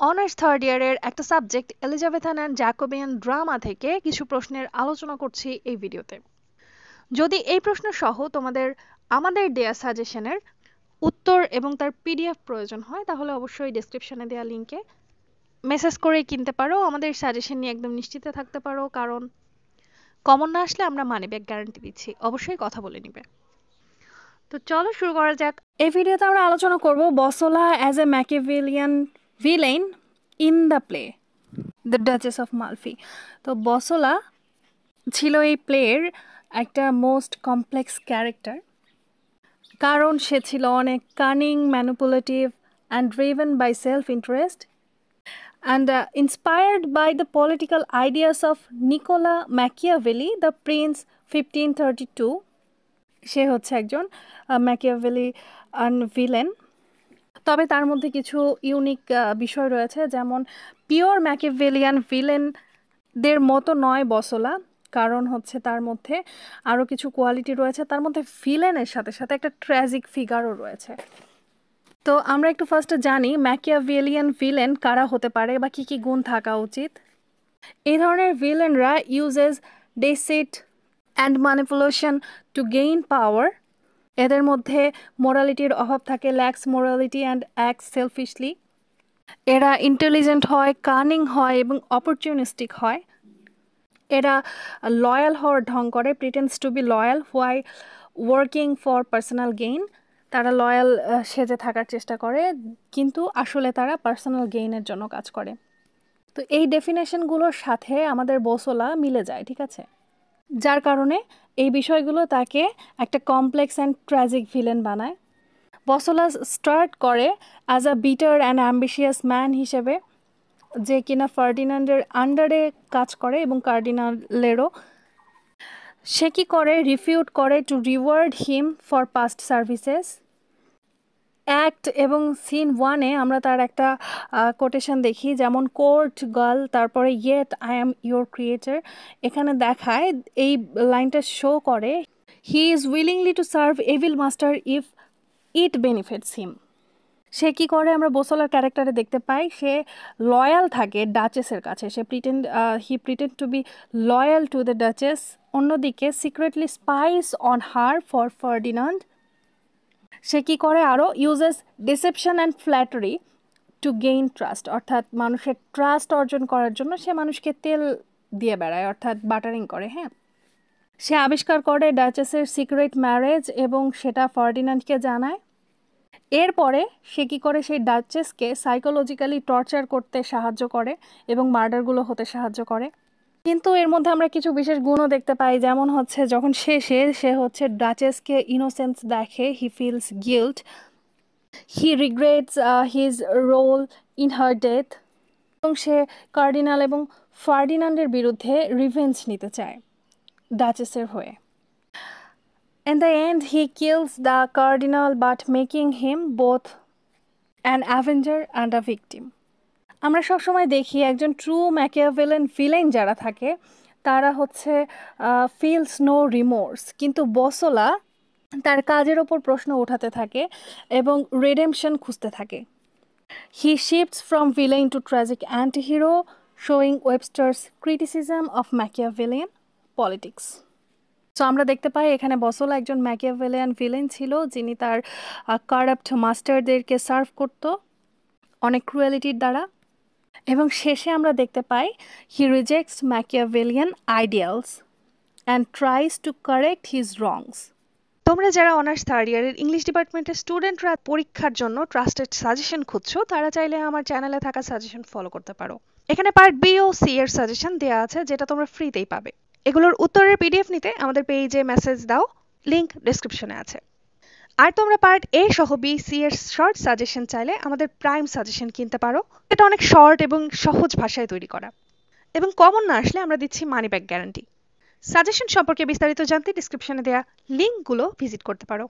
Honours third ইয়ারের একটা subject Elizabethan and Jacobian drama থেকে কিছু প্রশ্নের আলোচনা করছি এই ভিডিওতে। যদি এই প্রশ্ন সহ তোমাদের আমাদের দেয়া সাজেশনের উত্তর এবং তার পিডিএফ প্রয়োজন হয় তাহলে অবশ্যই ডেসক্রিপশনে দেওয়া লিঙ্কে মেসেজ করে কিনতে পারো। আমাদের সাজেশন নিয়ে একদম নিশ্চিত থাকতে পারো, কারণ কমন না আসলে আমরা মানি ব্যাক গ্যারান্টি দিচ্ছি, অবশ্যই কথা বলে নিবে। তো চলো শুরু করা যাক। এই ভিডিওতে আমরা আলোচনা করব Bosola as a Machiavellian villain in the play the Duchess of Malfi. তো বসোলা ছিল এই প্লের একটা মোস্ট কমপ্লেক্স ক্যারেক্টার, কারণ সে ছিল অনেক cunning, manipulative and driven by self interest and inspired by the political ideas of Nicola Machiavelli, the Prince 1532. সে হচ্ছে একজন ম্যাকিয়াভেলিয়ান ভিলেন। তবে তার মধ্যে কিছু ইউনিক বিষয় রয়েছে, যেমন পিওর ম্যাকিয়াভেলিয়ান ভিলেনদের মতো নয় বসোলা, কারণ হচ্ছে তার মধ্যে আরও কিছু কোয়ালিটি রয়েছে। তার মধ্যে ভিলেনের সাথে সাথে একটা ট্র্যাজিক ফিগারও রয়েছে। তো আমরা একটু ফার্স্টে জানি ম্যাকিয়াভেলিয়ান ভিলেন কারা হতে পারে বা কী কী গুণ থাকা উচিত। এই ধরনের ভিলেনরা uses deceit and manipulation to gain power. এদের মধ্যে মোরালিটির অভাব থাকে, lax morality and act selfishly. এরা ইন্টেলিজেন্ট হয়, কানিং হয় এবং অপরচুনিস্টিক হয়। এরা লয়াল হওয়ার ঢং করে, pretends to be loyal while working for personal gain. তারা লয়াল সেজে থাকার চেষ্টা করে, কিন্তু আসলে তারা পার্সোনাল গেইনের জন্য কাজ করে। তো এই ডেফিনেশনগুলোর সাথে আমাদের বসোলা মিলে যায়, ঠিক আছে? যার কারণে এই বিষয়গুলো তাকে একটা কমপ্লেক্স অ্যান্ড ট্র্যাজিক ভিলেন বানায়। বসোলা স্টার্ট করে as a bitter and ambitious man হিসেবে, যে কিনা ফার্ডিনান্ডের আন্ডারে কাজ করে এবং কার্ডিনালেরও। সে কি করে, রিফিউট করে to reward him for past services. Act এবং সিন 1-এ আমরা তার একটা কোটেশন দেখি, যেমন কোর্ট গার্ল, তারপরে yet I am your creator. এখানে দেখায়, এই লাইনটা শো করে, he is willingly to serve evil master if it benefits him. সে কি করে আমরা বসোলার ক্যারেক্টারে দেখতে পাই, সে লয়াল থাকে ডাচেসের কাছে। সে he pretend to be loyal to the Duchess. অন্যদিকে secretly spies on her for Ferdinand. সে কি করে আরও, uses deception and flattery to gain trust. অর্থাৎ মানুষের ট্রাস্ট অর্জন করার জন্য সে মানুষকে তেল দিয়ে বেড়ায়, অর্থাৎ বাটারিং করে। হ্যাঁ, সে আবিষ্কার করে ডাচেসের সিক্রেট ম্যারেজ এবং সেটা ফার্ডিনান্ডকে জানায়। এরপরে সে কী করে, সেই ডাচেসকে সাইকোলজিক্যালি টর্চার করতে সাহায্য করে এবং মার্ডারগুলো হতে সাহায্য করে। কিন্তু এর মধ্যে আমরা কিছু বিশেষ গুণও দেখতে পাই, যেমন হচ্ছে যখন সে হচ্ছে ডাচেসকে ইনোসেন্স দেখে, he feels guilt, he regrets his role in her death, এবং সে কার্ডিনাল এবং ফার্ডিনান্ডের বিরুদ্ধে রিভেঞ্জ নিতে চায় ডাচেসের হয়ে। In the end, he kills the cardinal, but making him both an avenger and a victim. আমরা সবসময় দেখি একজন ট্রু ম্যাকিয়াভেলিয়ান ভিলেন যারা থাকে তারা হচ্ছে ফিলস নো রিমোর্স, কিন্তু বসোলা তার কাজের ওপর প্রশ্ন উঠাতে থাকে এবং রিডেমশন খুঁজতে থাকে। He shifts from villain to tragic anti-hero, showing Webster's criticism of Machiavellian politics. So আমরা দেখতে পাই এখানে বসোলা একজন ম্যাকিয়াভেলিয়ান ভিলেন ছিল, যিনি তার কারাপ্ট মাস্টারদেরকে সার্ভ করত অনেক ক্রুয়েলিটির দ্বারা। এবং শেষে আমরা দেখতে পাই he rejects Machiavellian ideals and tries to correct his wrongs. তোমরা যারা অনার্স থার্ড ইয়ারের ইংলিশ ডিপার্টমেন্টের স্টুডেন্টরা পরীক্ষার জন্য ট্রাস্টেড সাজেশন খুঁজছো, তারা চাইলে আমার চ্যানেলে থাকা সাজেশন ফলো করতে পারো। এখানে পার্ট বি ও সি এর সাজেশন দেওয়া আছে, যেটা তোমরা ফ্রিতেই পাবে। এগুলোর উত্তরের পিডিএফ নিতে আমাদের পেজে মেসেজ দাও, লিংক ডেসক্রিপশনে আছে। আর তোমরা পার্ট এ সহ বি সি এর শর্ট সাজেশন চাইলে আমাদের প্রাইম সাজেশন কিনতে পারো। এটা অনেক শর্ট এবং সহজ ভাষায় তৈরি করা, এবং কমন না আসলে আমরা দিচ্ছি মানি ব্যাক গ্যারান্টি। সাজেশন সম্পর্কে বিস্তারিত জানতে ডেসক্রিপশনে দেওয়া লিঙ্কগুলো ভিজিট করতে পারো।